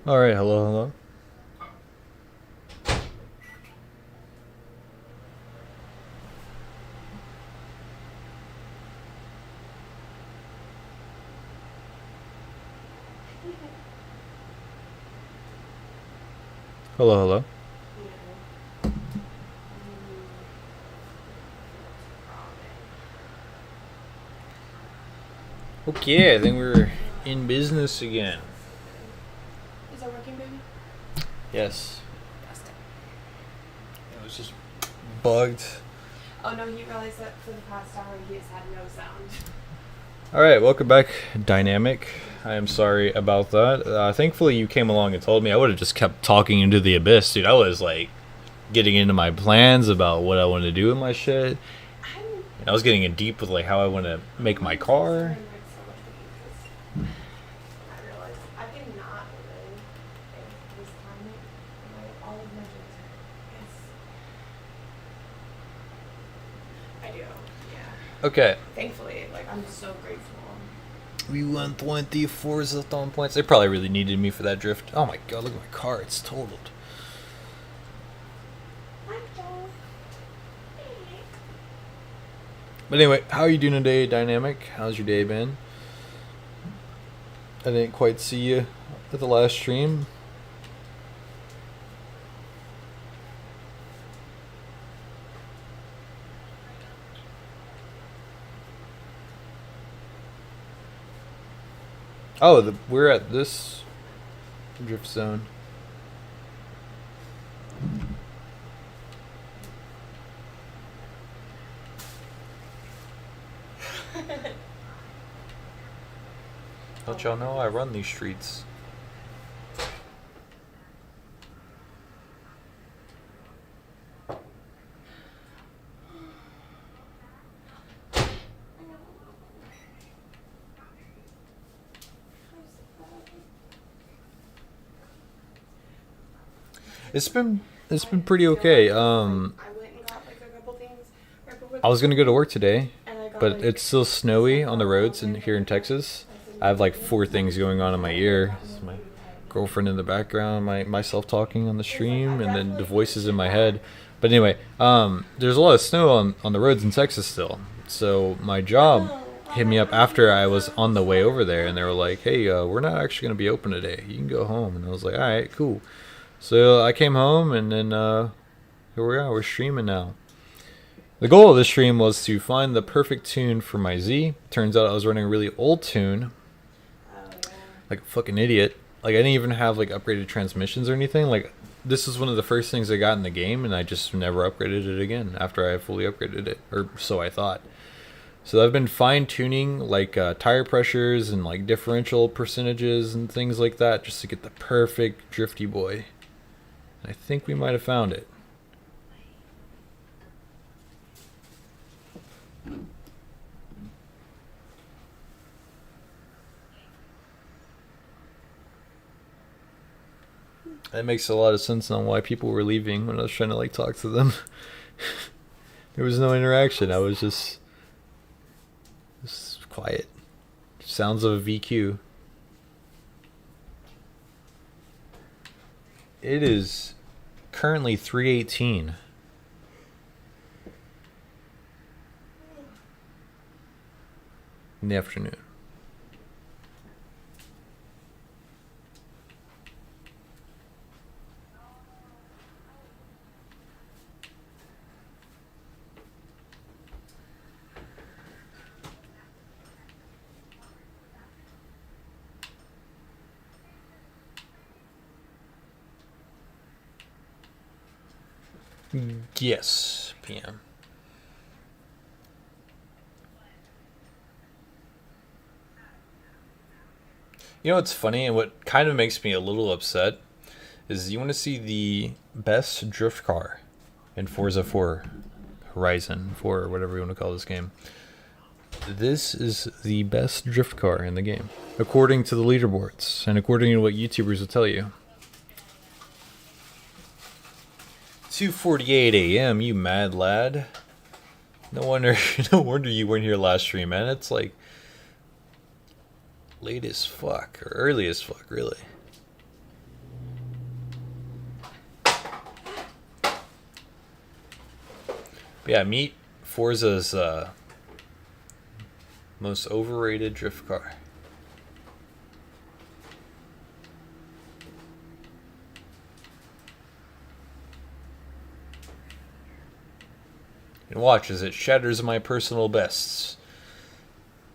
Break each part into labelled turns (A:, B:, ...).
A: All right, hello, hello. Hello, hello. Okay, I think we're in business again.
B: Is that working, baby?
A: Yes.
B: Fantastic.
A: It was just bugged.
B: Oh no, he realized that for the past hour he has had no sound.
A: All right, welcome back, Dynamic. I am sorry about that. Thankfully, you came along and told me. I would have just kept talking into the abyss, dude. I was like getting into my plans about what I want to do with my shit.
B: I'm
A: And I was getting in deep with like how I want to make my car.
B: I realized I cannot live in this climate. All of my dreams are. I do. Yeah.
A: Okay.
B: Thankfully, like I'm so grateful.
A: We won 20 Forza points. They probably really needed me for that drift. Oh my god, look at my car. It's totaled. But anyway, how are you doing today, Dynamic? How's your day been? I didn't quite see you at the last stream. Oh, we're at this drift zone. Don't y'all know I run these streets? It's been pretty okay.
B: I went and got like a couple things.
A: I was gonna go to work today,
B: And I got,
A: but
B: like,
A: it's still snowy on the roads in here in Texas. I have like 4 things going on in my ear. It's my girlfriend in the background, myself talking on the stream, and then the voices in my head. But anyway, there's a lot of snow on the roads in Texas still. So my job hit me up after I was on the way over there, and they were like, "Hey, we're not actually gonna be open today. You can go home." And I was like, "All right, cool." So I came home, and then here we are. We're streaming now. The goal of this stream was to find the perfect tune for my Z. Turns out I was running a really old tune, like a fucking idiot. Like I didn't even have like upgraded transmissions or anything. Like this is one of the first things I got in the game, and I just never upgraded it again after I fully upgraded it, or so I thought. So I've been fine tuning like tire pressures and like differential percentages and things like that just to get the perfect drifty boy. And I think we might have found it. That makes a lot of sense on why people were leaving when I was trying to like talk to them. There was no interaction. I was just quiet. Sounds of a VQ. It is currently 3:18 in the afternoon. Yes, PM. You know what's funny and what kind of makes me a little upset is you want to see the best drift car in Forza 4 Horizon 4 or whatever you want to call this game. This is the best drift car in the game, according to the leaderboards and according to what YouTubers will tell you. 2:48 a.m. You mad lad? No wonder, no wonder you weren't here last stream, man. It's like late as fuck or early as fuck, really. Yeah, meet Forza's most overrated drift car. And watch as it shatters my personal bests.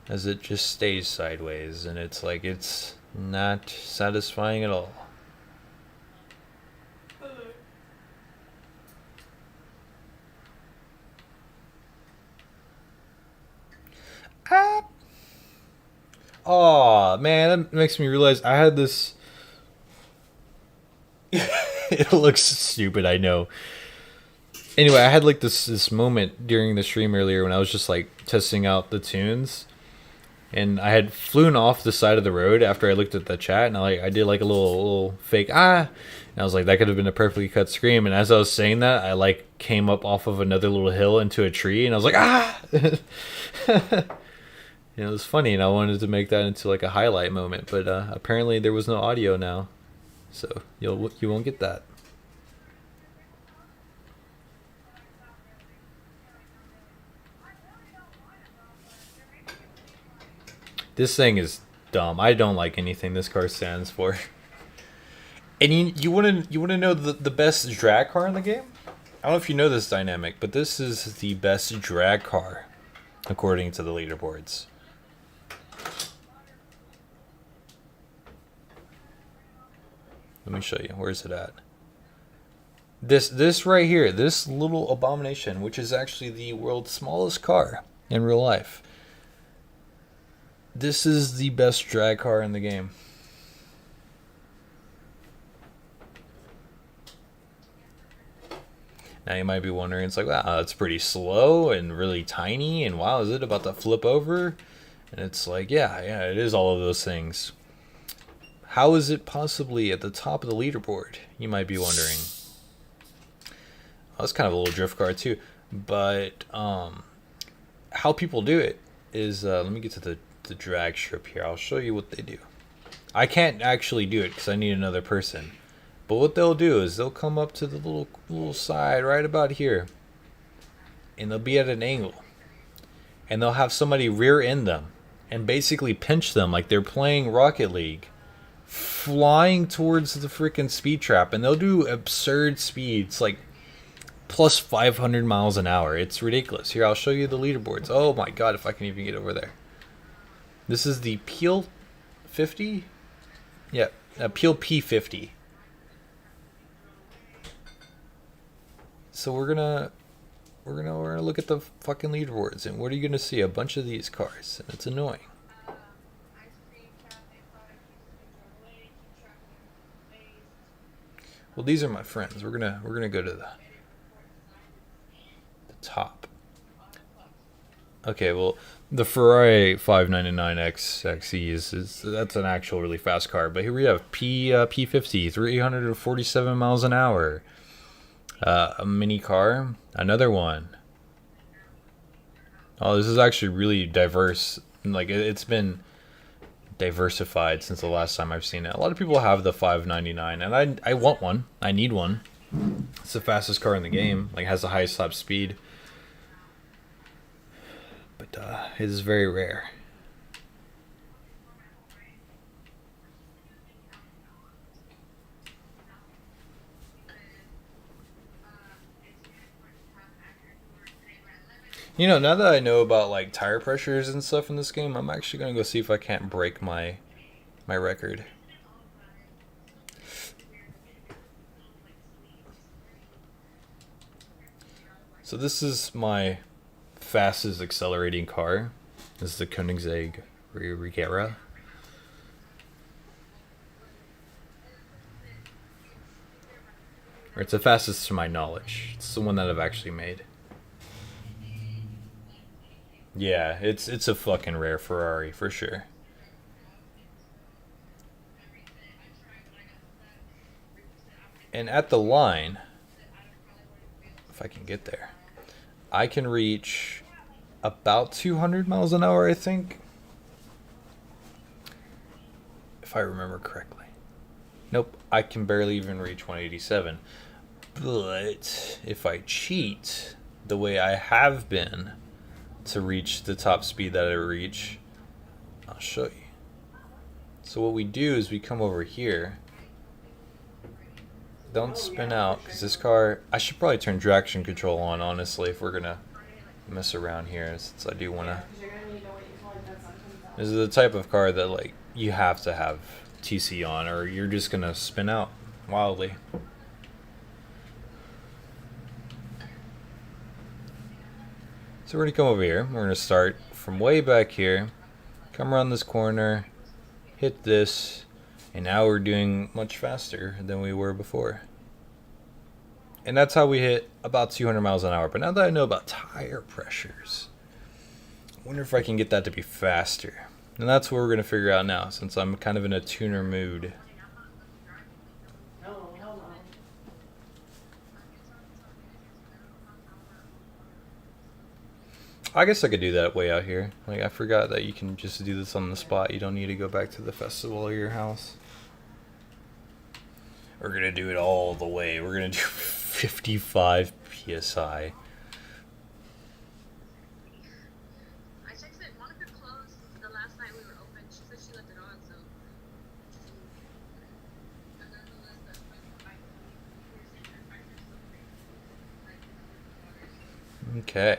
A: As it just stays sideways, and it's like it's not satisfying at all. Ah. Oh man, that makes me realize I had this. It looks stupid, I know. Anyway, I had like this moment during the stream earlier when I was just like testing out the tunes, and I had flown off the side of the road after I looked at the chat, and I did like a little fake and I was like, that could have been a perfectly cut scream. And as I was saying that, I like came up off of another little hill into a tree, and I was like, It was funny, and I wanted to make that into like a highlight moment, but apparently there was no audio now, so you won't get that. This thing is dumb. I don't like anything this car stands for. And you wanna know the best drag car in the game? I don't know if you know this dynamic, but this is the best drag car according to the leaderboards. Let me show you. Where's it at? This right here, this little abomination, which is actually the world's smallest car in real life. This is the best drag car in the game. Now you might be wondering, it's like, wow, it's pretty slow and really tiny, and wow, is it about to flip over? And it's like, yeah, it is all of those things. How is it possibly at the top of the leaderboard? You might be wondering. Well, that's kind of a little drift car too, but how people do it is, let me get to the drag strip here. I'll show you what they do. I can't actually do it because I need another person. But what they'll do is they'll come up to the little side right about here, and they'll be at an angle, and they'll have somebody rear end them and basically pinch them like they're playing Rocket League, flying towards the freaking speed trap, and they'll do absurd speeds like plus 500 miles an hour. It's ridiculous. Here, I'll show you the leaderboards. Oh my god, if I can even get over there. This is the Peel 50? Yeah, Peel P50. So we're gonna look at the fucking leaderboards, and what are you gonna see? A bunch of these cars, and it's annoying. Well, these are my friends. We're gonna go to the top. Okay, well, the Ferrari 599X XE is that's an actual really fast car. But here we have P50, 347 miles an hour. A mini car, another one. Oh, this is actually really diverse. Like it's been diversified since the last time I've seen it. A lot of people have the 599, and I want one. I need one. It's the fastest car in the game. Like, has the highest top speed. But it is very rare. You know, now that I know about like tire pressures and stuff in this game, I'm actually gonna go see if I can't break my record. So this is my fastest accelerating car. This is the Koenigsegg Regera. Or it's the fastest to my knowledge. It's the one that I've actually made. Yeah, it's a fucking rare Ferrari for sure. And at the line, if I can get there, I can reach about 200 miles an hour, I think. If I remember correctly. Nope, I can barely even reach 187. But if I cheat, the way I have been to reach the top speed that I reach, I'll show you. So what we do is we come over here. Don't spin out, because this car, I should probably turn traction control on, honestly, if we're gonna mess around here, since I do want to. This is the type of car that, like, you have to have TC on, or you're just gonna spin out wildly. So we're gonna come over here. We're gonna start from way back here, come around this corner, hit this, and now we're doing much faster than we were before. And that's how we hit about 200 miles an hour. But now that I know about tire pressures, I wonder if I can get that to be faster. And that's what we're going to figure out now, since I'm kind of in a tuner mood. I guess I could do that way out here. Like, I forgot that you can just do this on the spot. You don't need to go back to the festival or your house. We're going to do it all the way. We're going to do 55 PSI.
C: I texted Monica closed the last night we were open. She said she left it on, so.
A: Okay.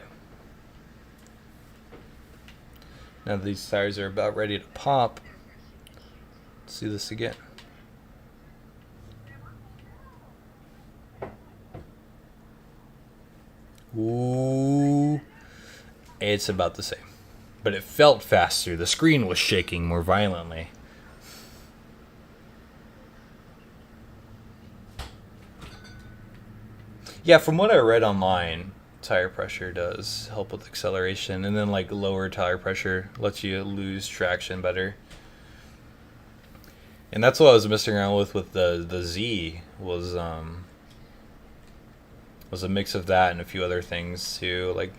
A: Now that these tires are about ready to pop, let's do this again. Ooh, it's about the same, but it felt faster. The screen was shaking more violently. Yeah, from what I read online, tire pressure does help with acceleration, and then like lower tire pressure lets you lose traction better. And that's what I was messing around with the Z was a mix of that and a few other things too, like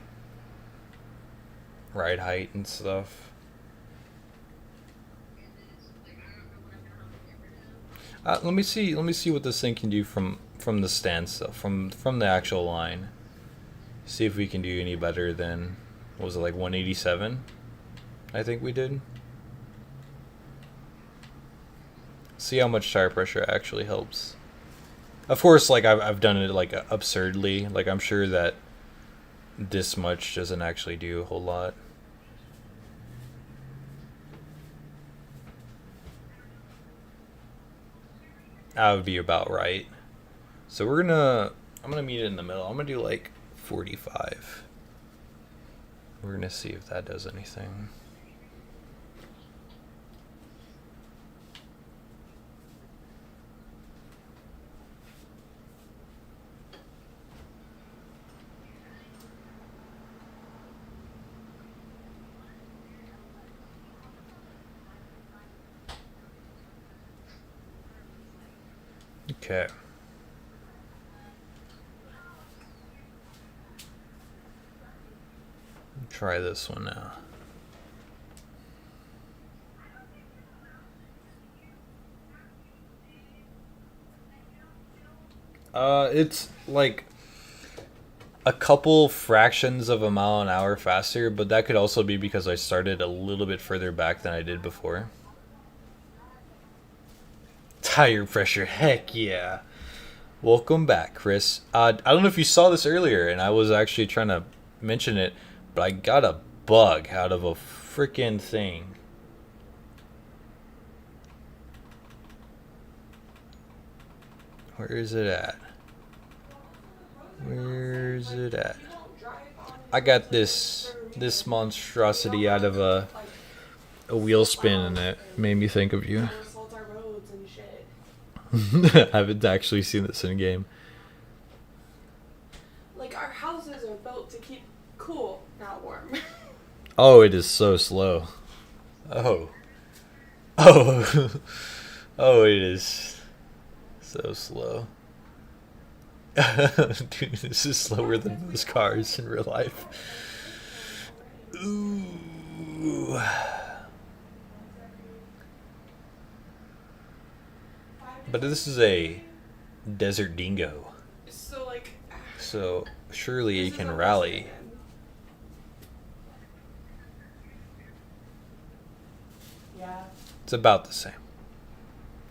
A: ride height and stuff. Let me see what this thing can do from the standstill, from the actual line. See if we can do any better than, what was it, like 187? I think we did. See how much tire pressure actually helps. Of course, like I've done it like absurdly. Like I'm sure that this much doesn't actually do a whole lot. That would be about right. So I'm gonna meet it in the middle. I'm gonna do like 45. We're gonna see if that does anything. Okay. Try this one now. It's like a couple fractions of a mile an hour faster, but that could also be because I started a little bit further back than I did before. Tire pressure, heck yeah. Welcome back, Chris. I don't know if you saw this earlier, and I was actually trying to mention it, but I got a bug out of a freaking thing. Where is it at? Where's it at? I got this monstrosity out of a wheel spin, and it made me think of you. I haven't actually seen this in a game.
B: Like, our houses are built to keep cool, not warm.
A: Oh, it is so slow. Oh. Oh. Oh, it is so slow. Dude, this is slower than most cars in real life. Ooh. But this is a desert dingo.
B: So, like...
A: So surely
B: This
A: you can
B: isn't
A: rally.
B: listening in. Yeah.
A: It's about the same.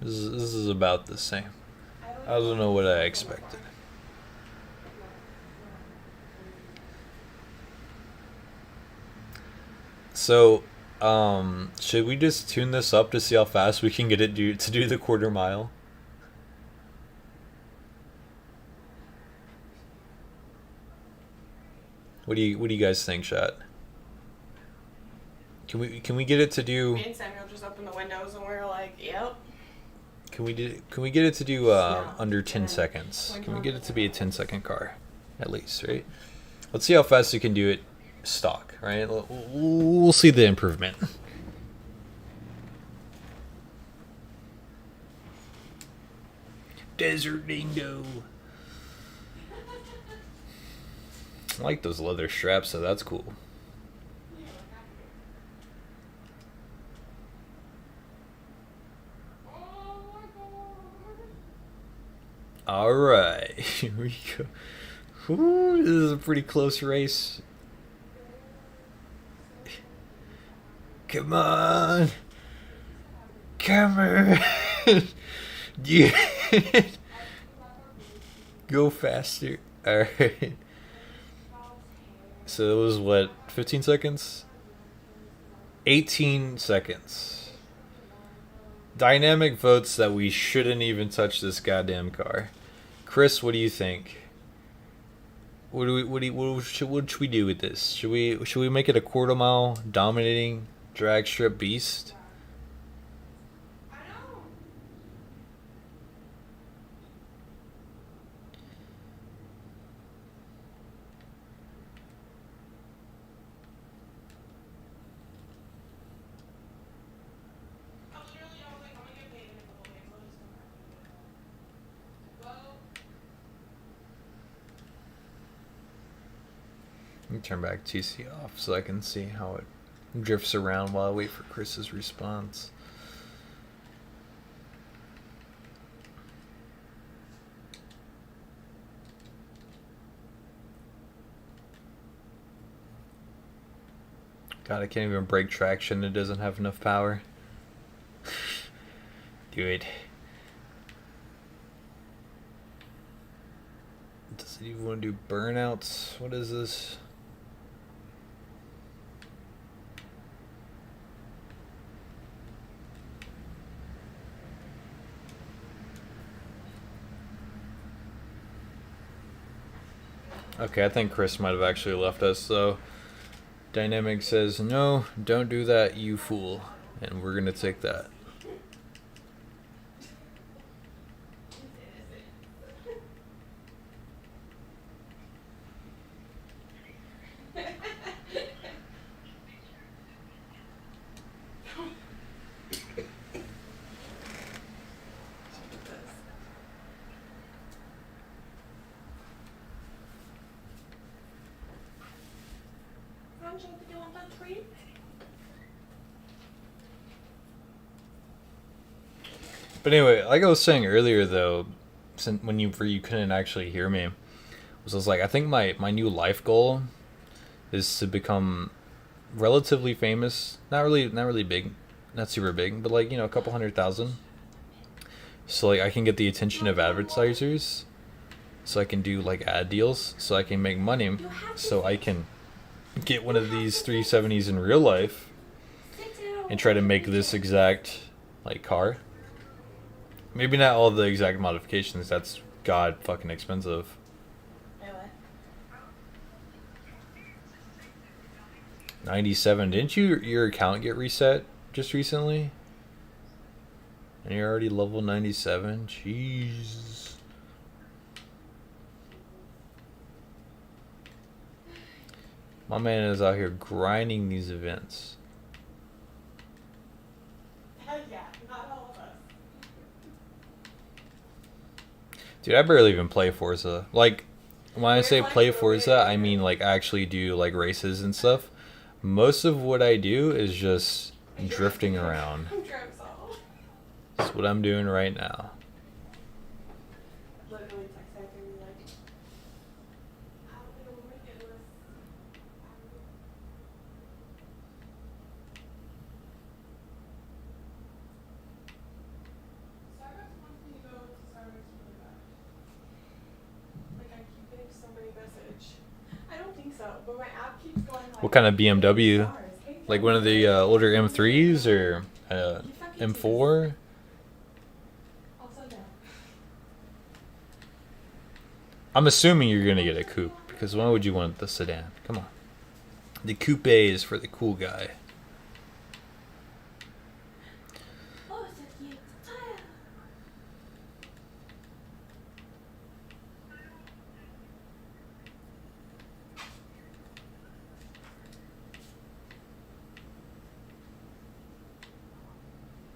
A: This is about the same. I don't know what I expected. So, should we just tune this up to see how fast we can get it to do the quarter mile? What do you guys think, chat? Can we get it to do?
B: Me and Samuel just opened the windows and we were like, "Yep."
A: Can we get it to do
B: Smell.
A: under 10
B: And
A: seconds?
B: when
A: Can we
B: not-
A: get it to be a 10-second car, at least, right? Let's see how fast you can do it stock, right? We'll see the improvement. Desert Dingo. I like those leather straps, so that's cool. All right, here we go. Ooh, this is a pretty close race. Come on. Come on. Yeah. Go faster. Alright. So it was what, 15 seconds? 18 seconds. Dynamic votes that we shouldn't even touch this goddamn car. Chris, what do you think? What should we do with this? Should we make it a quarter mile dominating drag strip beast?
B: I know. I was like, I'm gonna get paid in a couple days. I'll just come back. Well,
A: Let me turn back TC off so I can see how it drifts around while I wait for Chris's response. God, I can't even brake traction. It doesn't have enough power. Dude. Does it even want to do burnouts? What is this? Okay, I think Chris might have actually left us, so Dynamic says, no, don't do that, you fool. And we're gonna take that.
B: Sunshine, do you want that treat?
A: But anyway, like I was saying earlier, though, since when you couldn't actually hear me, was I was like, I think my new life goal is to become relatively famous. Not really big, not super big, but like, you know, a couple 100,000. So like I can get the attention of advertisers, so I can do like ad deals, so I can make money, so I can get one of these 370s in real life and try to make this exact like car. Maybe not all the exact modifications. That's god fucking expensive.
B: Really?
A: 97. Didn't your account get reset just recently? And you're already level 97? Jeez. My man is out here grinding these events.
B: Heck yeah, not all of us.
A: Dude, I barely even play Forza. Like, when I
B: We're
A: say
B: like
A: play
B: the
A: Forza,
B: way-
A: I mean like actually do like races and stuff. Most of what I do is just drifting around.
B: I'm drunk, so.
A: That's what I'm doing right now.
B: Literally text after me like, how do but my app keeps going like.
A: What kind of BMW?
B: stars. Hey,
A: Like one of the older M3s or M4?
B: Also no.
A: I'm assuming you're gonna get a coupe because why would you want the sedan? Come on. The coupe is for the cool guy.
B: Oh, so cute.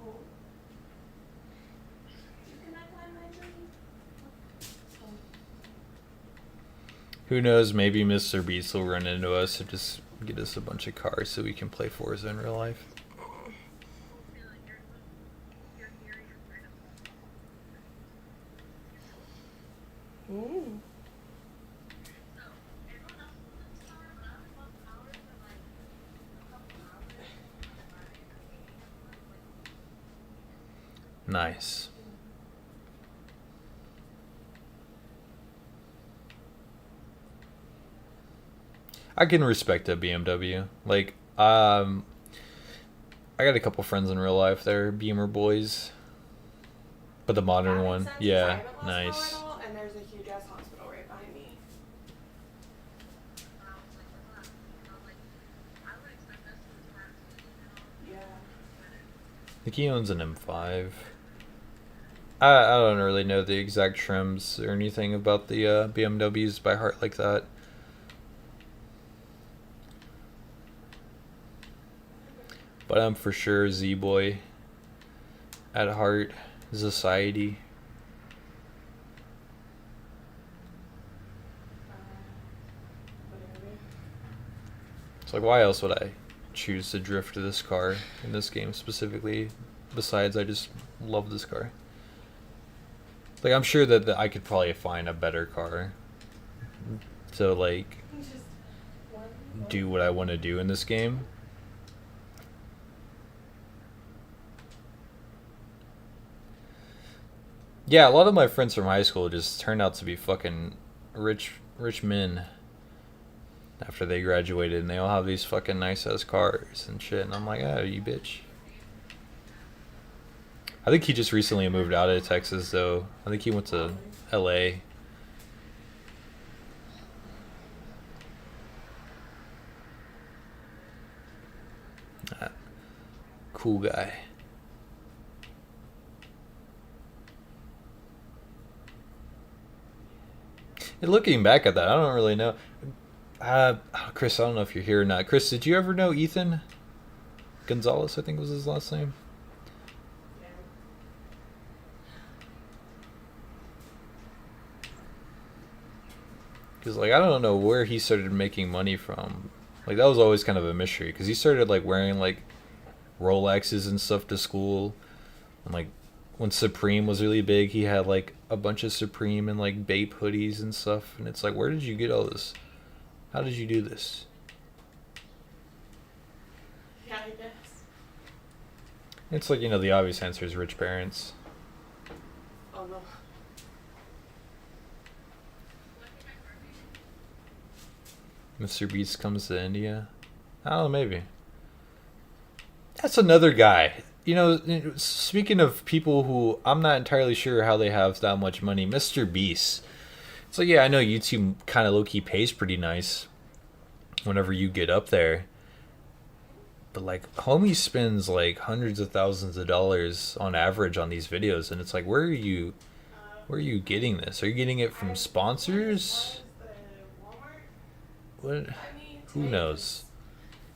B: Oh. Can I climb my tree? Oh.
A: Who knows? Maybe Mr. Beast will run into us and just get us a bunch of cars so we can play Forza in real life.
B: Mm.
A: Nice. I can respect a BMW. Like, I got a couple friends in real life. They're Beamer boys, but the modern
B: That
A: one,
B: makes sense, 'cause I
A: yeah,
B: haven't lost
A: nice.
B: power at all, and there's a huge ass hospital right behind me. Yeah.
A: I think he owns an M5. I don't really know the exact trims or anything about the BMWs by heart like that. But I'm for sure Z-boy at heart, society.
B: Whatever.
A: It's like, why else would I choose to drift this car in this game specifically? Besides, I just love this car. Like, I'm sure that I could probably find a better car to, like,
B: Just one.
A: do what I want to do in this game. Yeah, a lot of my friends from high school just turned out to be fucking rich men after they graduated, and they all have these fucking nice ass cars and shit. And I'm like, oh, you bitch. I think he just recently moved out of Texas, though. I think he went to LA. Cool guy. And looking back at that, I don't really know. Chris, I don't know if you're here or not. Chris, did you ever know Ethan Gonzalez? I think was his last name.
B: Yeah.
A: Because, like, I don't know where he started making money from. Like, that was always kind of a mystery. Because he started, like, wearing, like, Rolexes and stuff to school. And, like, when Supreme was really big, he had, like, a bunch of Supreme and, like, Bape hoodies and stuff. And it's like, where did you get all this? How did you do this?
B: Yeah, I guess.
A: It's like, you know, the obvious answer is rich parents.
B: Oh no.
A: Mr. Beast comes to India. I don't know, maybe. That's another guy. You know, speaking of people who I'm not entirely sure how they have that much money, Mr. Beast. It's like, yeah, I know YouTube kind of low-key pays pretty nice whenever you get up there. But, like, homie spends, like, hundreds of thousands of dollars on average on these videos. And it's like, where are you getting this? Are you getting it from sponsors? What?
B: I mean,
A: Who knows?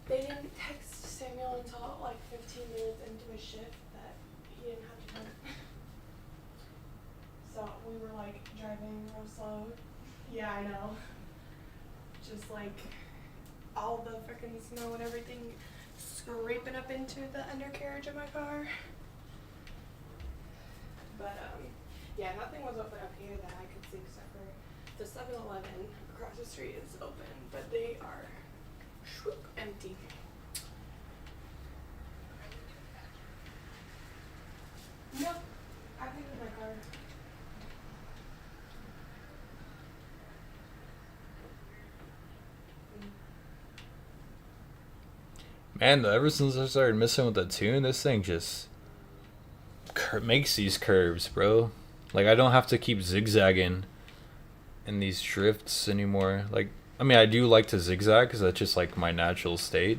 B: They didn't text Samuel until like 15 minutes into a shift that he didn't have to come. So we were like driving real slow. Yeah, I know. Just like all the freaking snow and everything scraping up into the undercarriage of my car. But yeah, nothing was open up here that I could see except for the 7-Eleven across the street is open, but they are empty. No, I think in my car.
A: Man, ever since I started messing with the tune, this thing just makes these curves, bro. Like, I don't have to keep zigzagging in these drifts anymore. Like, I mean, I do like to zigzag because that's just like my natural state.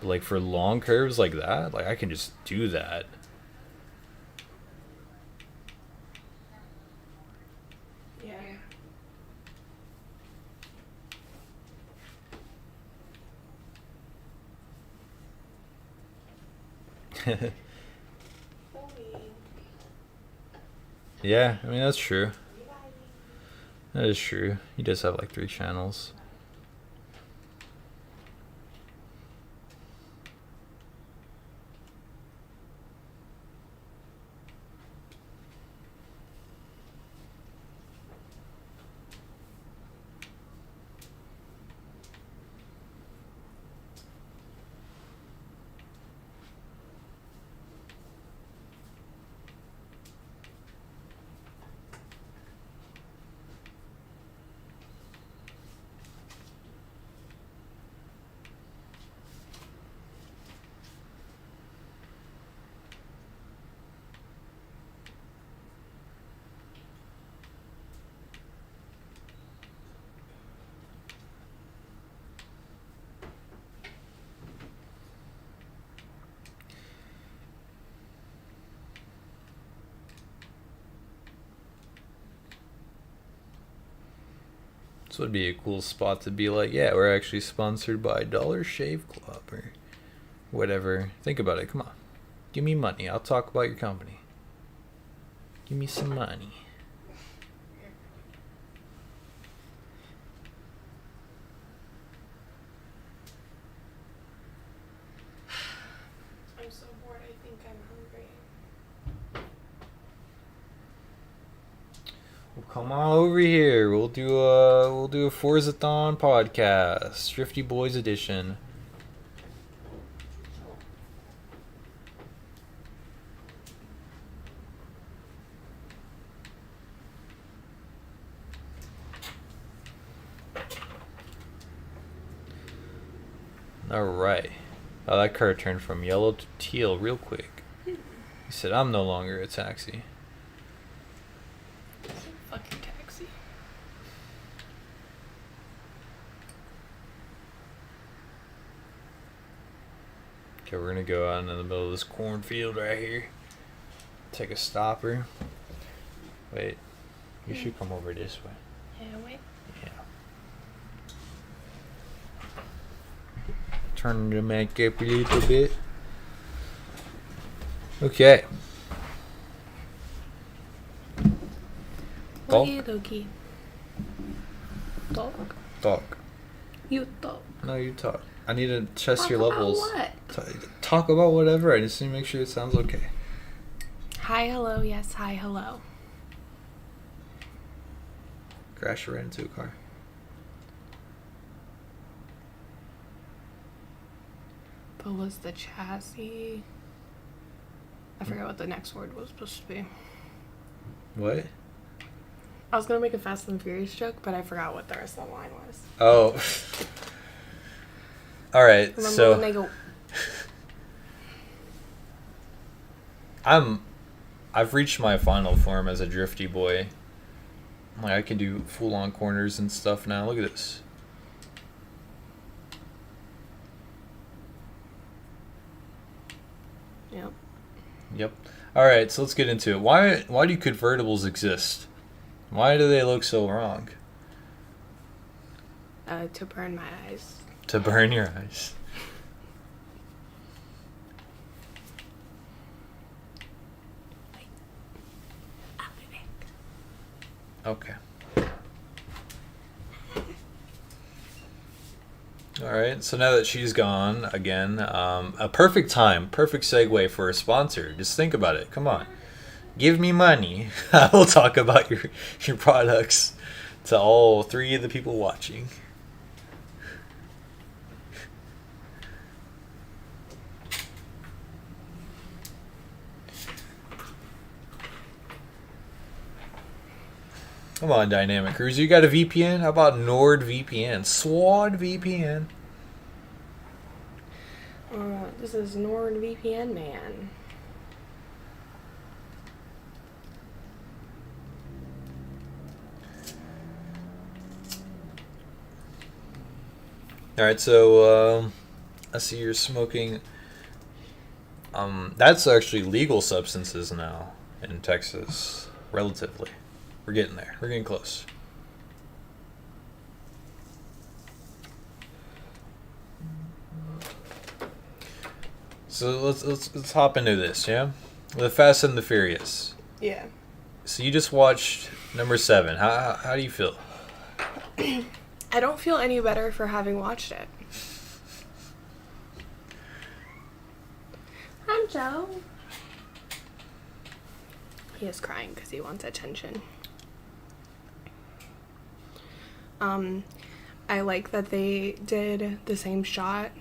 A: But like for long curves like that, like I can just do that.
B: Yeah.
A: Yeah, I mean, that's true. That is true. He does have like 3 channels. This would be a cool spot to be like, yeah, we're actually sponsored by Dollar Shave Club or whatever. Think about it. Come on. Give me money. I'll talk about your company. Give me some money.
B: I'm so bored. I think I'm hungry.
A: Well, come on over here. We'll do a Forzathon podcast, Drifty Boys edition. All right. Oh, that car turned from yellow to teal real quick. He said, "I'm no longer a taxi."
B: It's a fucking taxi.
A: Okay, we're gonna go out in the middle of this cornfield right here. Take a stopper. Wait, you should come over this way.
B: Yeah, wait.
A: Yeah. Turn the mic up a little bit. Okay. Talk.
B: Okie dokie. Talk.
A: Talk.
B: You talk.
A: No, you talk. I need to test
B: Talk
A: your
B: about
A: levels.
B: what?
A: Talk about whatever. I just need to make sure it sounds okay.
B: Hi, hello. Yes, hi, hello.
A: Crash right into a car.
B: But was the chassis? I forgot what the next word was supposed to be.
A: What?
B: I was gonna make a Fast and Furious joke, but I forgot what the rest of the line was.
A: Oh. All right.
B: Remember
A: So
B: when they go?
A: I've reached my final form as a drifty boy. Like, I can do full-on corners and stuff now. Look at this.
B: Yep.
A: Yep. All right, so let's get into it. Why do convertibles exist? Why do they look so wrong?
B: To burn my eyes.
A: To burn your eyes.
B: I'll be back.
A: Okay. All right, so now that she's gone again, a perfect segue for a sponsor. Just think about it. Come on, give me money. I will talk about your products to all 3 of the people watching. Come on, Dynamic Cruiser. You got a VPN? How about NordVPN? SWAD VPN?
B: This is NordVPN man.
A: All right, so I see you're smoking. That's actually legal substances now in Texas, relatively. We're getting there. We're getting close. So let's hop into this, yeah? The Fast and the Furious.
B: Yeah.
A: So you just watched number 7. How do you feel?
B: I don't feel any better for having watched it. I'm Joe. He is crying because he wants attention. I like that they did the same shot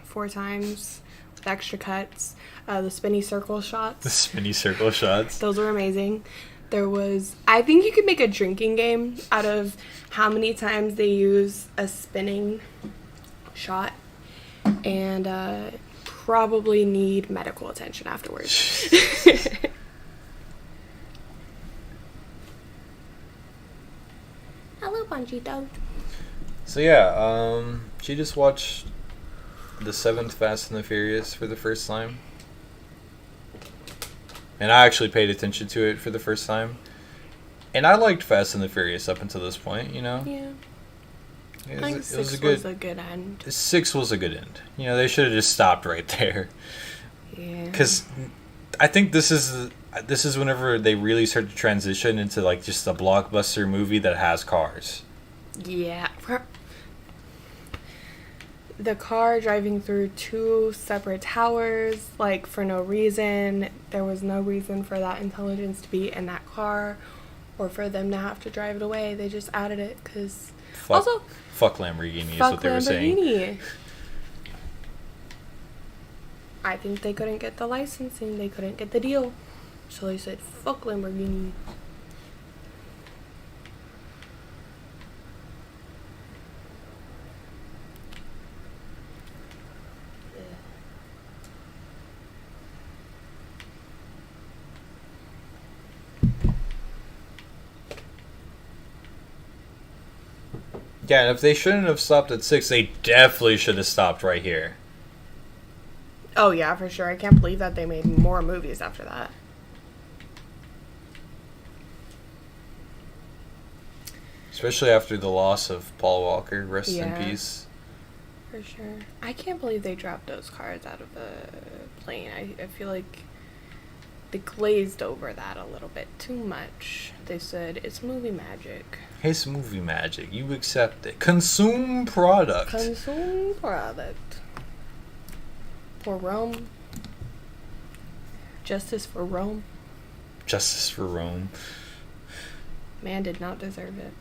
B: 4 times with extra cuts. The spinny circle shots.
A: The spinny circle shots.
B: Those were amazing. I think you could make a drinking game out of how many times they use a spinning shot, and probably need medical attention afterwards. Hello, Panchito.
A: So yeah, she just watched the 7th Fast and the Furious for the first time. And I actually paid attention to it for the first time. And I liked Fast and the Furious up until this point, you know?
B: Yeah.
A: It
B: I think
A: was
B: 6
A: a good,
B: was a good end.
A: 6 was a good end. You know, they should have just stopped right there.
B: Yeah.
A: Because I think this is whenever they really start to transition into like just a blockbuster movie that has cars.
B: Yeah. The car driving through 2 separate towers, like, for no reason. There was no reason for that intelligence to be in that car or for them to have to drive it away. They just added it because...
A: Fuck Lamborghini is what they were saying.
B: I think they couldn't get the licensing. They couldn't get the deal. So they said, fuck Lamborghini.
A: Yeah, and if they shouldn't have stopped at 6, they definitely should have stopped right here.
B: Oh, yeah, for sure. I can't believe that they made more movies after that.
A: Especially after the loss of Paul Walker. Rest in peace.
B: For sure. I can't believe they dropped those cars out of the plane. I feel like they glazed over that a little bit too much. They said, it's movie magic.
A: It's movie magic. You accept it. Consume product.
B: Consume product. For Rome. Justice for Rome.
A: Justice for Rome.
B: Man did not deserve it.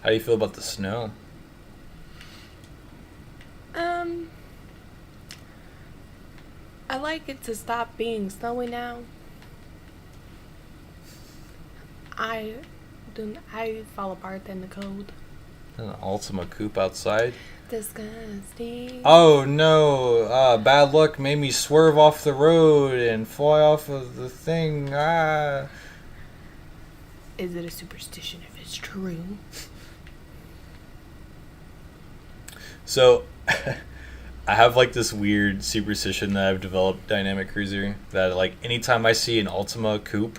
A: How do you feel about the snow?
B: I like it to stop being snowy now. I fall apart in the cold.
A: An Ultima coupe outside.
B: Disgusting.
A: Oh no! Bad luck made me swerve off the road and fly off of the thing.
B: Is it a superstition if it's true?
A: So, I have like this weird superstition that I've developed, Dynamic Cruiser, that like anytime I see an Ultima coupe,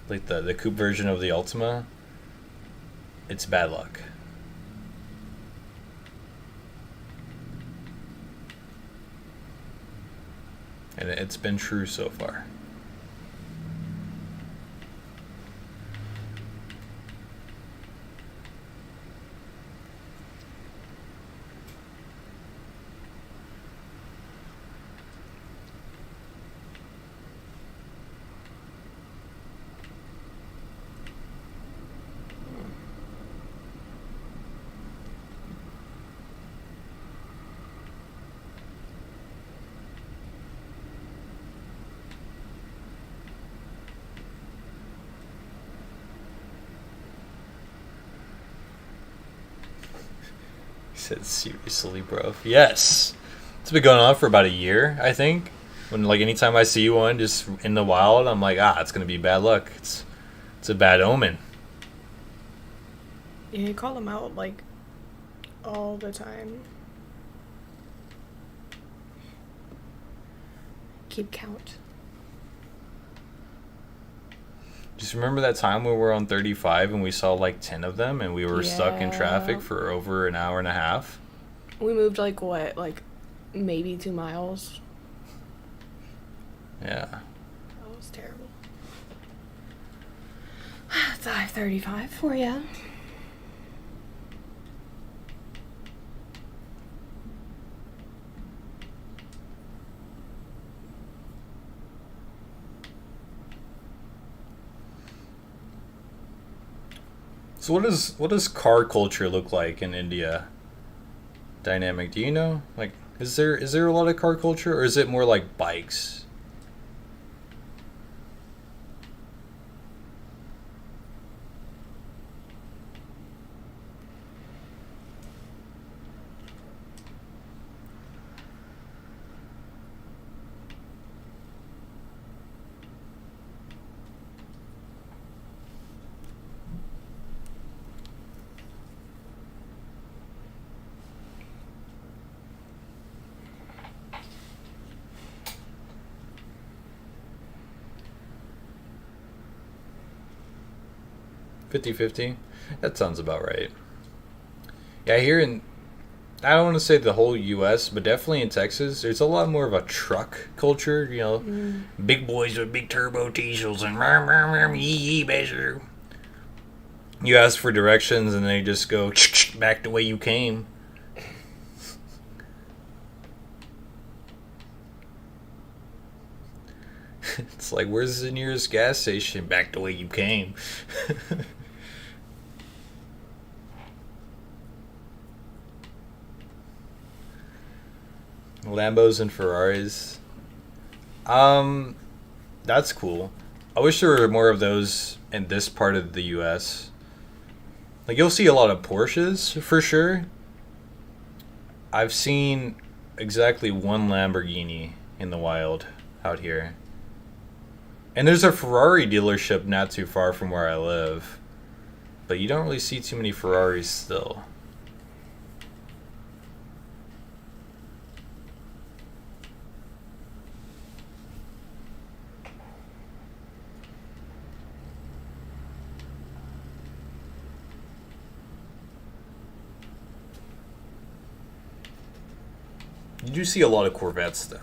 A: like the coupe version of the Ultima, it's bad luck. and it's been true so far. Said seriously, bro. Yes, it's been going on for about a year, I think. When like anytime I see one just in the wild, I'm like, it's gonna be bad luck. It's a bad omen.
B: Yeah, you call them out like all the time. Keep count.
A: Just remember that time when we were on 35 and we saw like 10 of them and we were stuck in traffic for over an hour and a half?
B: We moved like what? Like maybe 2 miles.
A: Yeah.
B: That was terrible. It's I-35 for ya.
A: So what does car culture look like in India? Dynamic, do you know? Like, is there a lot of car culture, or is it more like bikes? Fifty-fifty. That sounds about right. Yeah, here in, I don't want to say the whole U.S., but definitely in Texas, there's a lot more of a truck culture. You know, big boys with big turbo diesels and yee measure. You ask for directions and they just go back the way you came. It's like, where's the nearest gas station? Back the way you came. Lambos and Ferraris. That's cool. I wish there were more of those in this part of the US. Like, you'll see a lot of Porsches for sure. I've seen exactly one Lamborghini in the wild out here. And there's a Ferrari dealership not too far from where I live. But you don't really see too many Ferraris still. You do see a lot of Corvettes, though.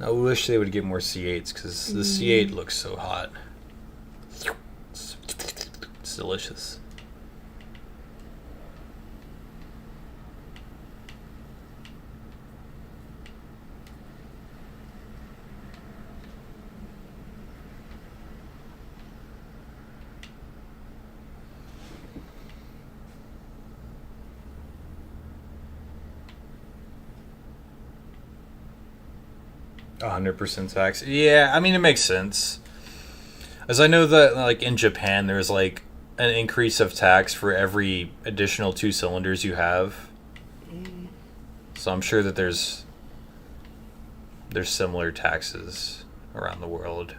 A: I wish they would get more C8s, because the C8 looks so hot. It's delicious. $100% tax. Yeah, I mean, it makes sense. As I know that, like, in Japan, there's, like, an increase of tax for every additional 2 cylinders you have. So I'm sure that there's similar taxes around the world.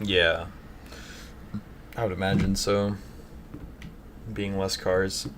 A: Yeah, I would imagine so. Being less cars.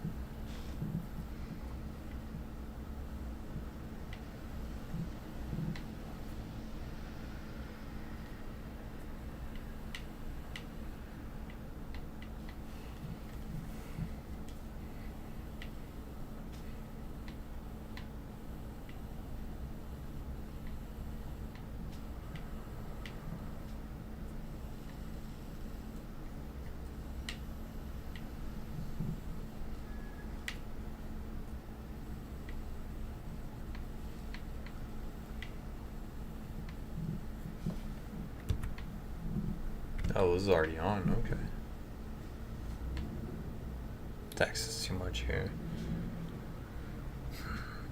A: Oh, this is already on. Okay. Tax is too much here.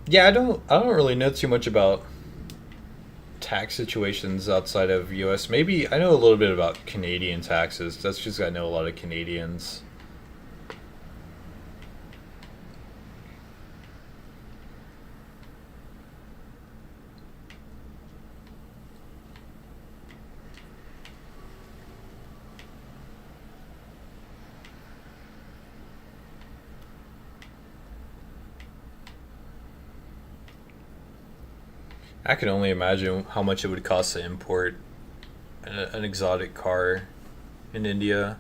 A: Yeah, I don't really know too much about tax situations outside of US. Maybe I know a little bit about Canadian taxes. That's just I know a lot of Canadians. I can only imagine how much it would cost to import an exotic car in India.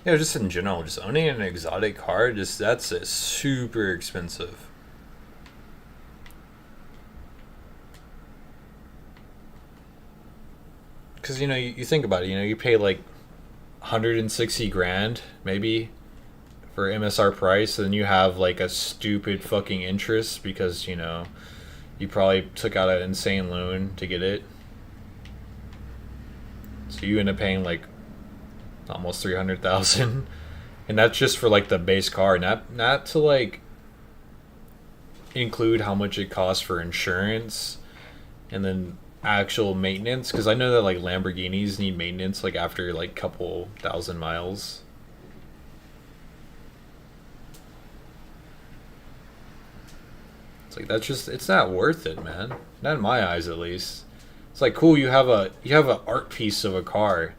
A: Yeah, just in general, just owning an exotic car, just that's super expensive. Because you think about it, you pay like 160 grand maybe for MSR price, and then you have like a stupid fucking interest because you probably took out an insane loan to get it, so you end up paying like almost 300,000, and that's just for like the base car, not to like include how much it costs for insurance and then actual maintenance, because I know that like Lamborghinis need maintenance like after like couple thousand miles. It's like it's not worth it, man. Not in my eyes, at least. It's like cool, you have a art piece of a car,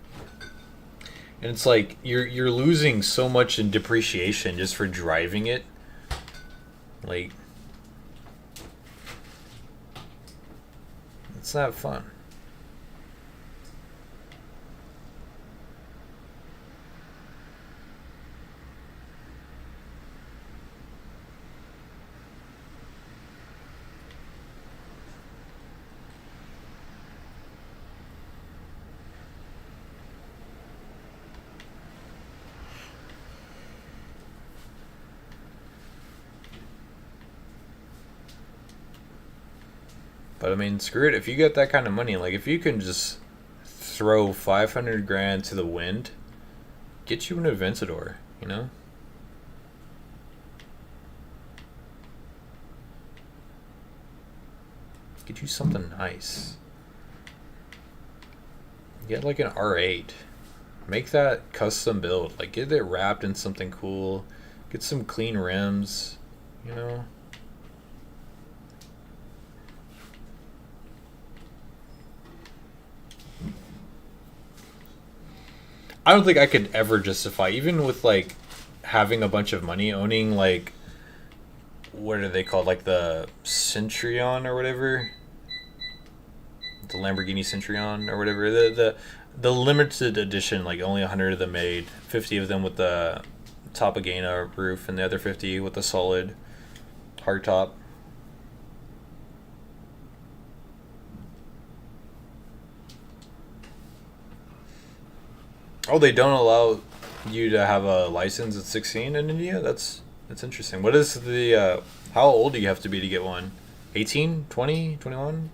A: and it's like you're losing so much in depreciation just for driving it. Like, it's not fun. But I mean, screw it. If you get that kind of money, like if you can just throw 500 grand to the wind, get you an Aventador, Get you something nice. Get like an R8. Make that custom build. Like get it wrapped in something cool. Get some clean rims, I don't think I could ever justify, even with like having a bunch of money, owning like, what are they called, like the Centurion or whatever, the Lamborghini Centurion or whatever, the limited edition, like only 100 of them made, 50 of them with the Topagana roof, and the other 50 with the solid hardtop. Oh, they don't allow you to have a license at 16 in India? That's interesting. What is the how old do you have to be to get one? 18, 20, 21?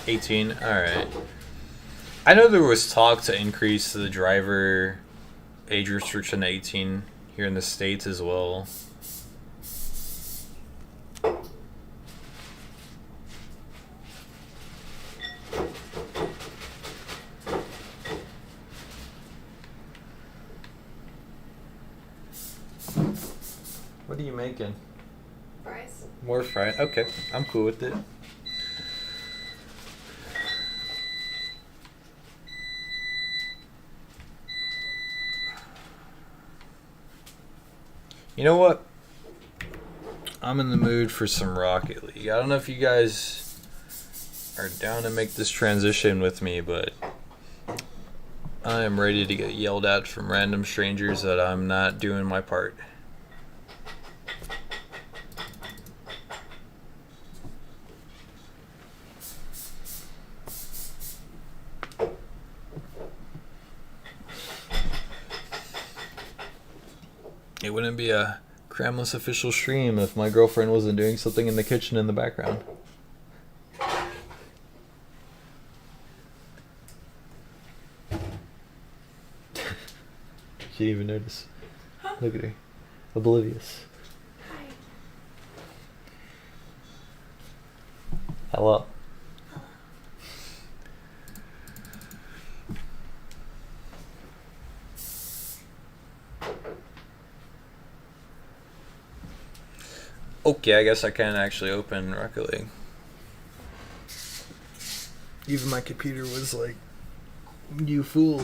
A: $18. All right. I know there was talk to increase the driver age restriction to 18 here in the States as well. What are you making?
B: Fries.
A: More fries? Okay, I'm cool with it. You know what? I'm in the mood for some Rocket League. I don't know if you guys are down to make this transition with me, but I am ready to get yelled at from random strangers that I'm not doing my part. It wouldn't be a Cramless official stream if my girlfriend wasn't doing something in the kitchen in the background. She didn't even notice.
B: Huh?
A: Look at her. Oblivious.
B: Hi.
A: Hello. Okay, I guess I can actually open Rocket League. Even my computer was like, you fool.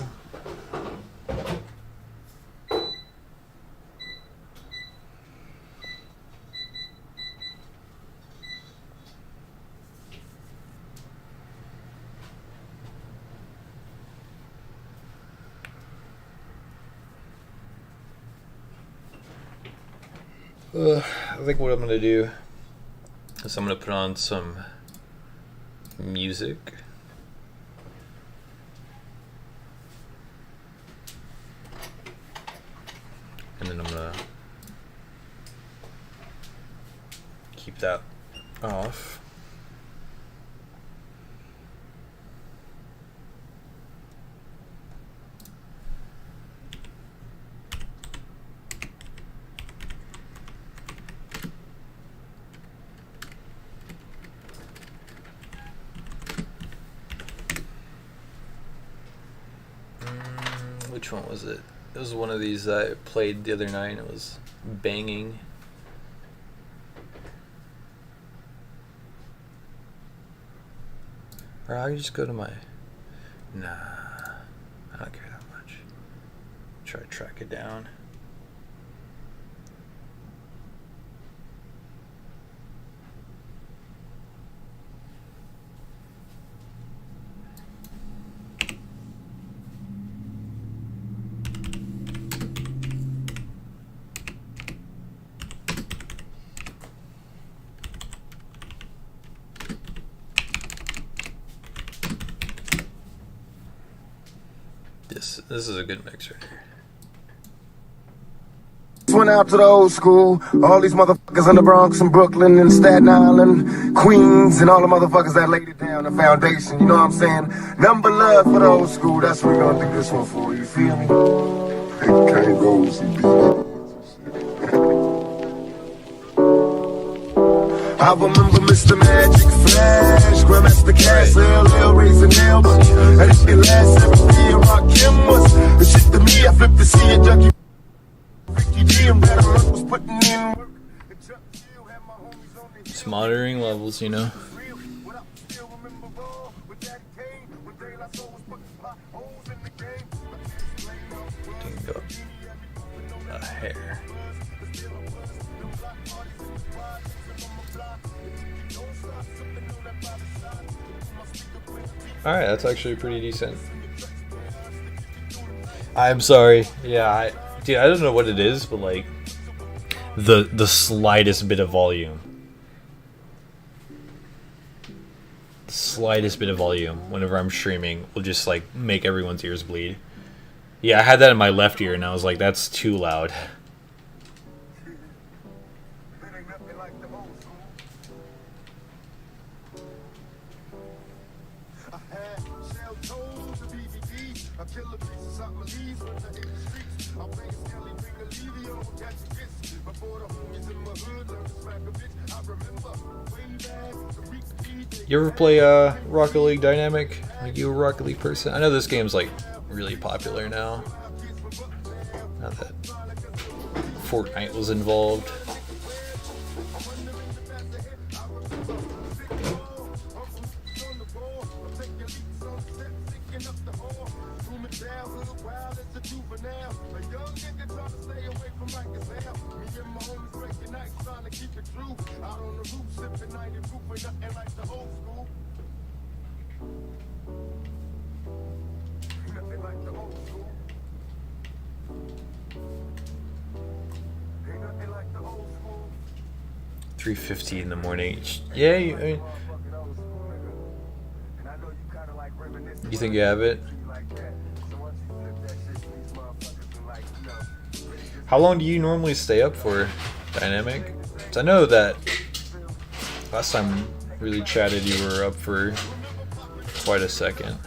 A: I think what I'm gonna do is I'm gonna put on some music. And then I'm gonna keep that off. Which one was it? It was one of these that I played the other night and it was banging. Or I just go to my... Nah, I don't care that much. Try to track it down. This is a good mix right here.
D: Went out to the old school. All these motherfuckers in the Bronx and Brooklyn and Staten Island, Queens, and all the motherfuckers that laid it down, the foundation. You know what I'm saying? Number love for the old school. That's what we're gonna do this one for. You feel me? Can't go some beat. I remember Mr. Magic Flash, Grandmaster Cass, LL, raising hell, and it didn't last 7 years. Rock Kim was the shit to me. I flipped to see a junkie.
A: Just monitoring levels, you know. Didn't go a hair. Alright, that's actually pretty decent. I'm sorry. Yeah, dude, I don't know what it is, but like the slightest bit of volume. The slightest bit of volume whenever I'm streaming will just like make everyone's ears bleed. Yeah, I had that in my left ear and I was like, that's too loud. You ever play Rocket League Dynamic? Like you a Rocket League person? I know this game's like really popular now. Not that Fortnite was involved. 3:50 in the morning. Yeah, I mean, you think you have it? How long do you normally stay up for, Dynamic? 'Cause I know that last time we really chatted, you were up for quite a second.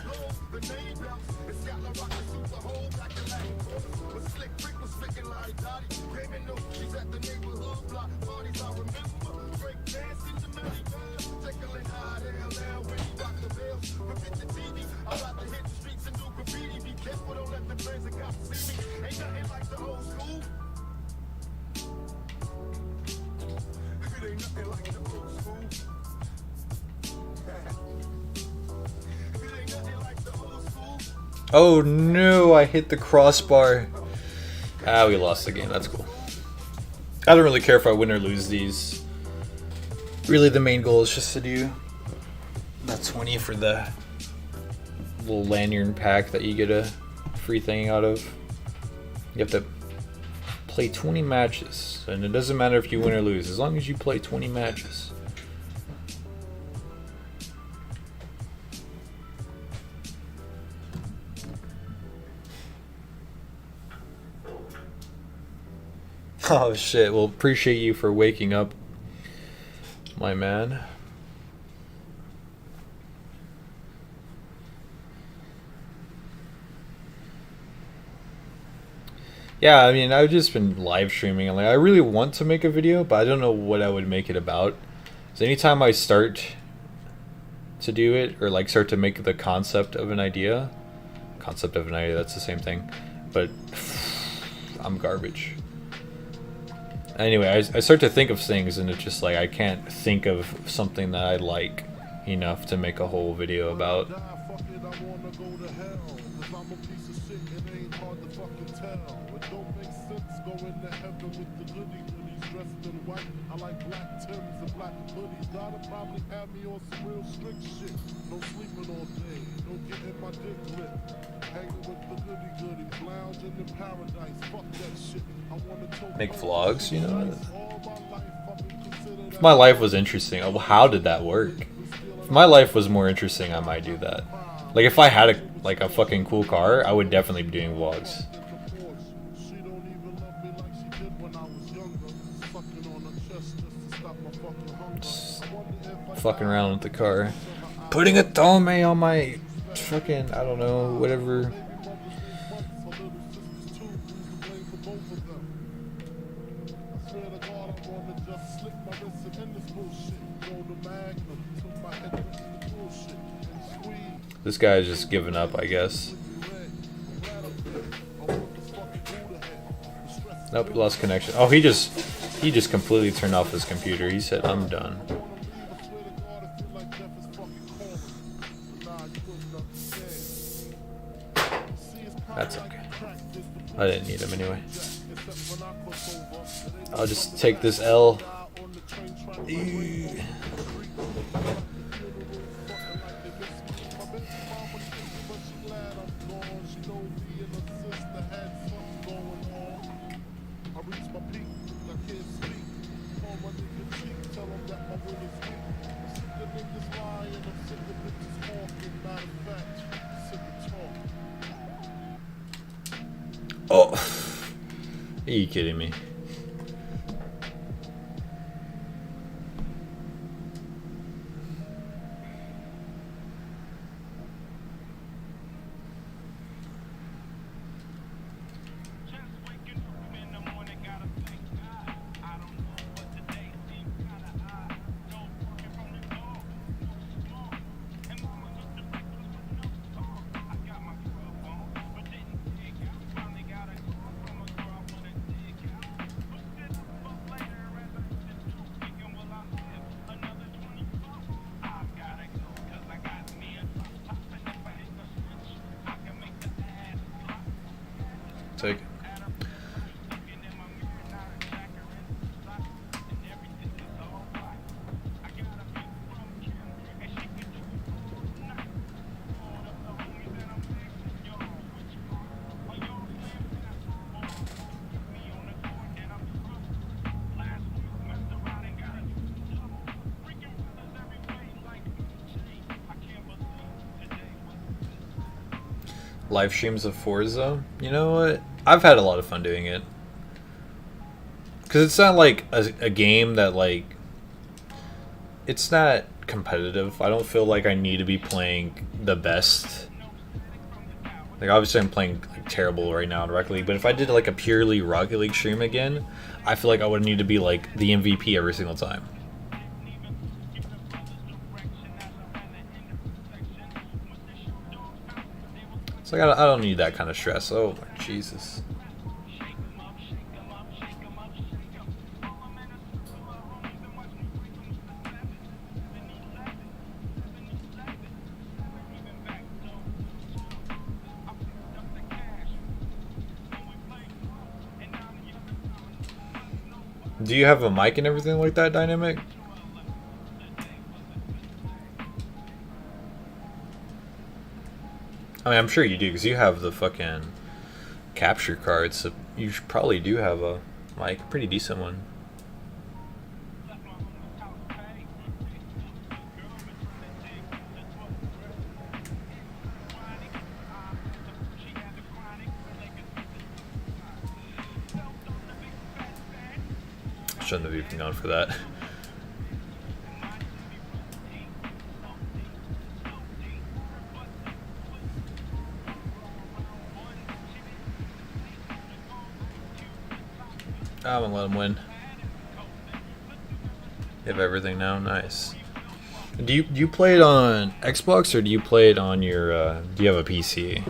A: Oh no, I hit the crossbar. Ah, we lost the game. That's cool. I don't really care if I win or lose these. Really, the main goal is just to do that 20 for the little lanyard pack that you get a free thing out of. You have to play 20 matches, and it doesn't matter if you win or lose, as long as you play 20 matches. Oh shit, well, appreciate you for waking up, my man. Yeah, I mean, I've just been live streaming, and like, I really want to make a video, but I don't know what I would make it about. So anytime I start to do it, or like start to make the concept of an idea, that's the same thing, but I'm garbage. Anyway, I start to think of things, and it's just like I can't think of something that I like enough to make a whole video about. Make vlogs, you know? If my life was interesting, how did that work? If my life was more interesting, I might do that. Like, if I had a fucking cool car, I would definitely be doing vlogs. Just fucking around with the car. Putting a tome on my fucking, I don't know, whatever. This guy's just giving up, I guess. Nope, he lost connection. Oh, he just completely turned off his computer. He said, "I'm done." That's okay. I didn't need him anyway. I'll just take this L. Oh, are you kidding me? Take it. live streams of Forza. You know what? I've had a lot of fun doing it. Because it's not like a game that, like, it's not competitive. I don't feel like I need to be playing the best. Like, obviously I'm playing like terrible right now in Rocket League, but if I did like a purely Rocket League stream again, I feel like I would need to be like the MVP every single time. It's like I don't need that kind of stress. Oh my Jesus. Do you have a mic and everything like that, Dynamic? I mean, I'm sure you do, because you have the fucking capture card, so you probably do have a mic, a pretty decent one. Shouldn't have even gone for that. I'm gonna let him win. You have everything now? Nice. Do you play it on Xbox or do you play it on your do you have a PC?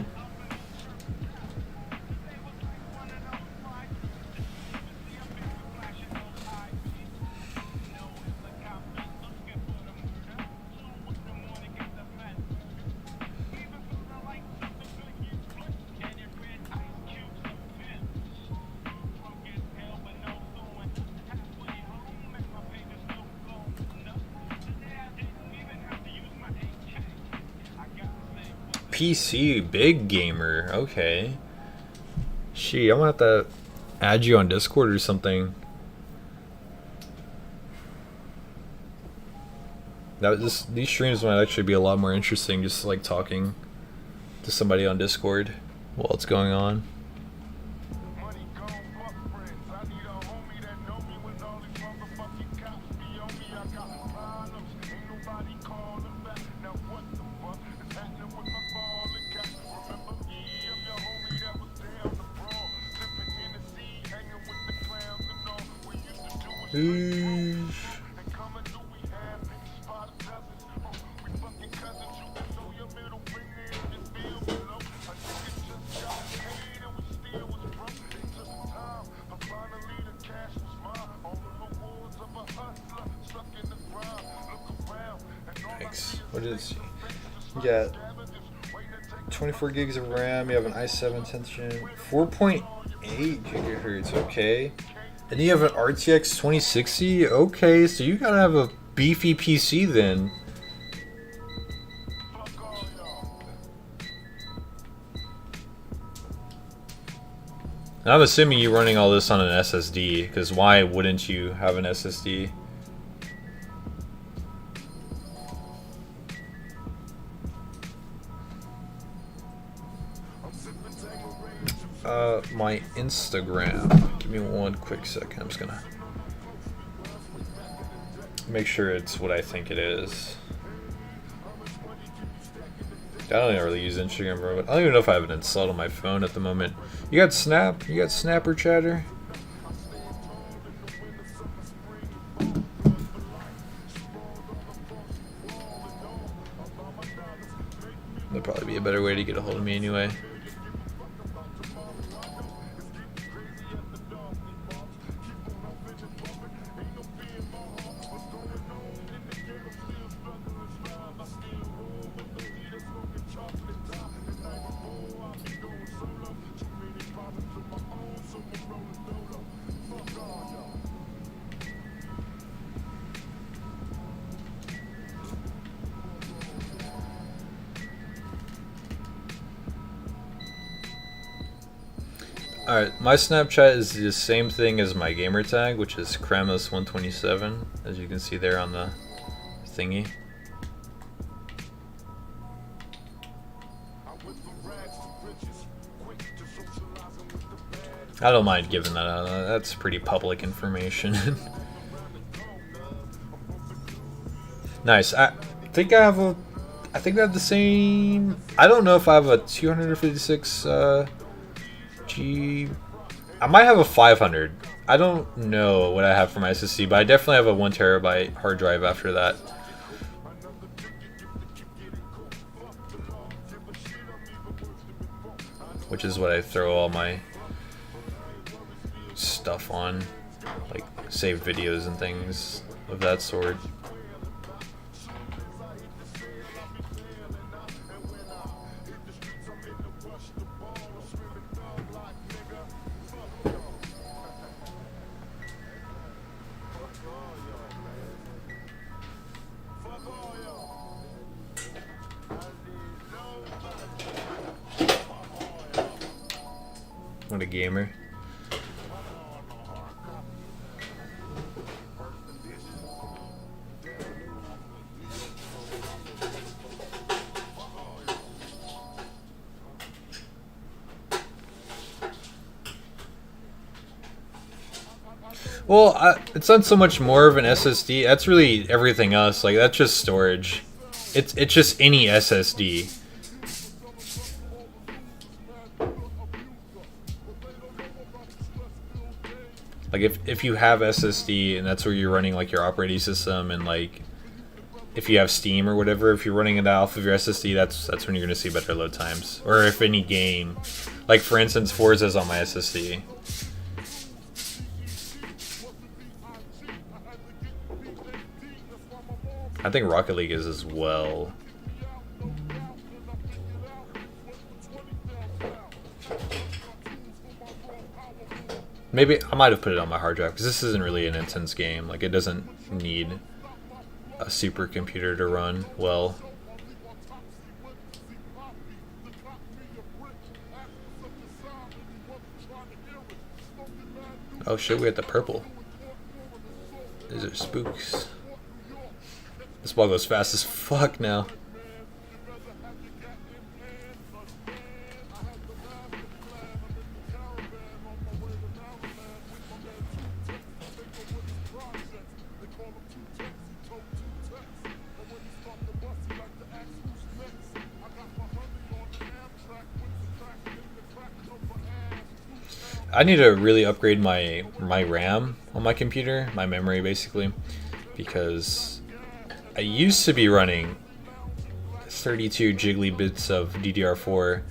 A: PC, big gamer. Okay. Gee, I'm gonna have to add you on Discord or something. These streams might actually be a lot more interesting, just like talking to somebody on Discord while it's going on. What is he? You got 24 gigs of RAM, you have an i7 10th gen, 4.8 gigahertz, okay. And you have an RTX 2060, okay, so you gotta have a beefy PC then. And I'm assuming you're running all this on an SSD, because why wouldn't you have an SSD? My Instagram. Give me one quick second. I'm just gonna make sure it's what I think it is. I don't even really use Instagram, bro. I don't even know if I have it installed on my phone at the moment. You got Snap? You got Snapper Chatter? That'd probably be a better way to get a hold of me anyway. Alright, my Snapchat is the same thing as my gamer tag, which is Kramos127, as you can see there on the thingy. I don't mind giving that out. That's pretty public information. Nice. I think I have a. I think I have the same. I don't know if I have a 256 G. I might have a 500. I don't know what I have for my SSD, but I definitely have a 1 terabyte hard drive after that. Which is what I throw all my stuff on, like saved videos and things of that sort. What a gamer. Well, it's not so much more of an SSD. That's really everything else. Like, that's just storage. It's just any SSD. Like, if you have SSD and that's where you're running like your operating system, and like if you have Steam or whatever, if you're running it off of your SSD, that's when you're gonna see better load times. Or if any game, like for instance, Forza is on my SSD. I think Rocket League is as well. Maybe I might have put it on my hard drive because this isn't really an intense game. Like, it doesn't need a supercomputer to run well. Oh shit, we got the purple. These are spooks. This ball goes fast as fuck now. I need to really upgrade my RAM on my computer, my memory basically, because I used to be running 32 jiggly bits of DDR4,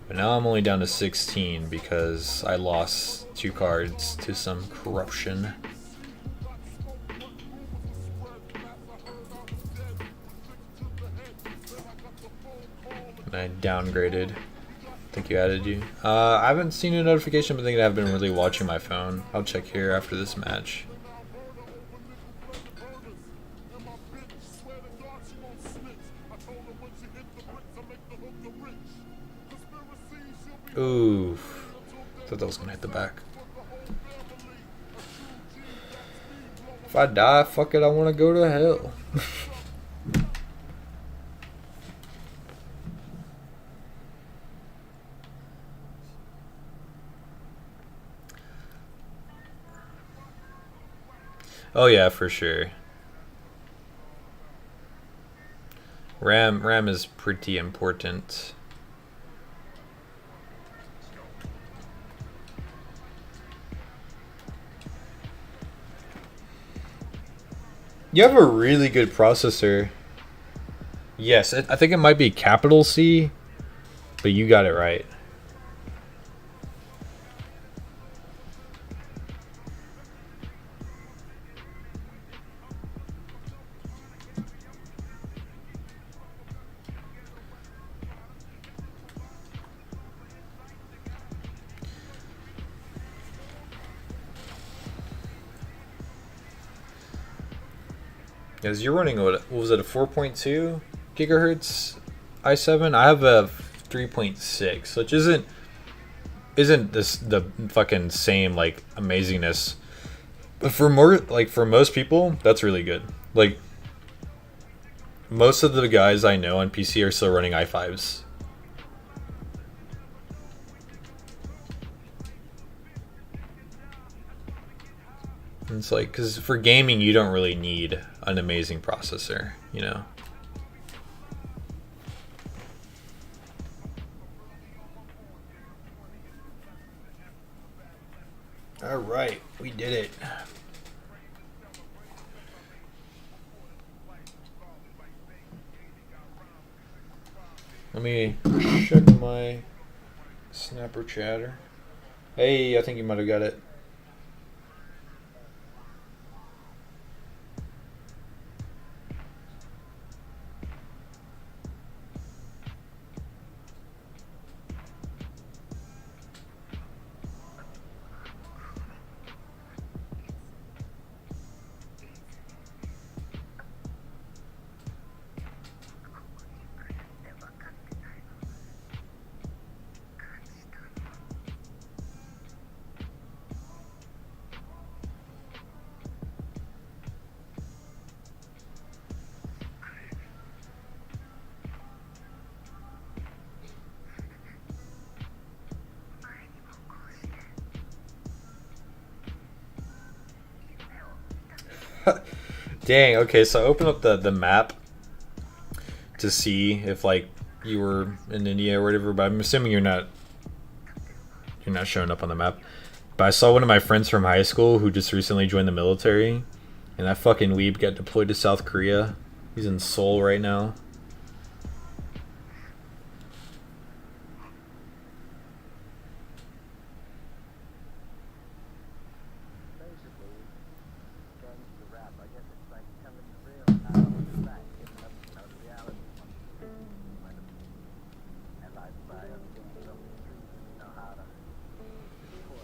A: but now I'm only down to 16 because I lost 2 cards to some corruption. And I downgraded. I think you added you. I haven't seen a notification, but I think I've been really watching my phone. I'll check here after this match. Ooh, thought that was gonna hit the back. If I die, fuck it, I wanna go to hell. Oh yeah, for sure. RAM is pretty important. You have a really good processor. Yes, I think it might be capital C, but you got it right. Because you're running, what was it, a 4.2 gigahertz i7? I have a 3.6, which isn't this the fucking same like amazingness, but for most people, that's really good. Like, most of the guys I know on PC are still running i5s. And it's like, because for gaming, you don't really need an amazing processor, you know? All right, we did it. Let me check my Snapper chatter. Hey, I think you might have got it. Dang, okay, so I opened up the map to see if like you were in India or whatever, but I'm assuming you're not showing up on the map. But I saw one of my friends from high school who just recently joined the military, and that fucking weeb got deployed to South Korea. He's in Seoul right now.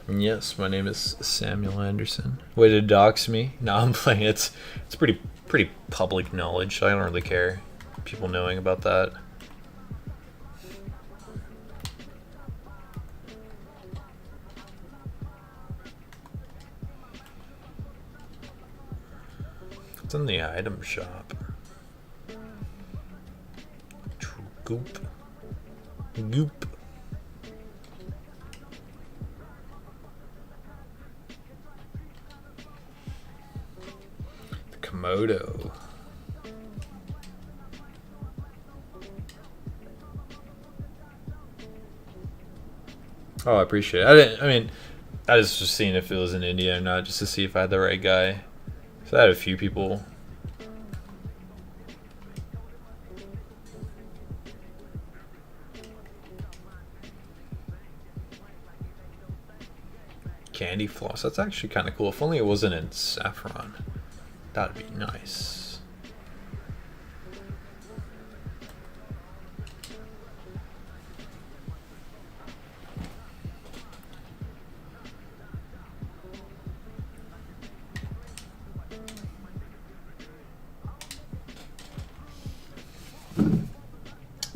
A: Yes, my name is Samuel Anderson. Way to dox me. No, I'm playing. It's pretty public knowledge. So I don't really care. People knowing about that. It's in the item shop. Goop. Goop. Komodo. Oh, I appreciate it. I was just seeing if it was in India or not, just to see if I had the right guy. So I had a few people. Candy floss. That's actually kind of cool. If only it wasn't in saffron. That'd be nice.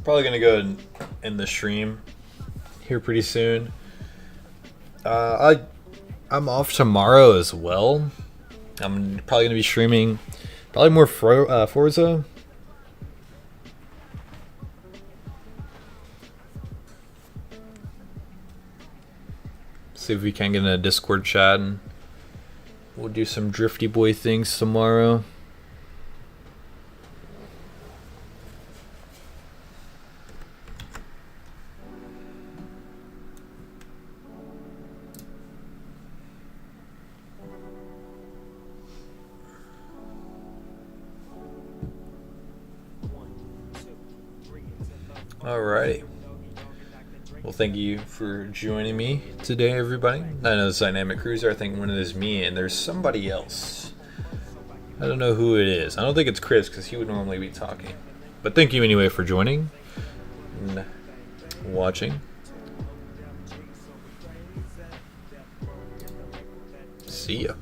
A: Probably gonna go and end the stream here pretty soon. I'm off tomorrow as well. I'm probably going to be streaming probably more Forza. See if we can get in a Discord chat and we'll do some Drifty boy things tomorrow. Alrighty. Well, thank you for joining me today, everybody. I know it's Dynamic Cruiser. I think one of it is me, and there's somebody else. I don't know who it is. I don't think it's Chris, because he would normally be talking. But thank you anyway for joining and watching. See ya.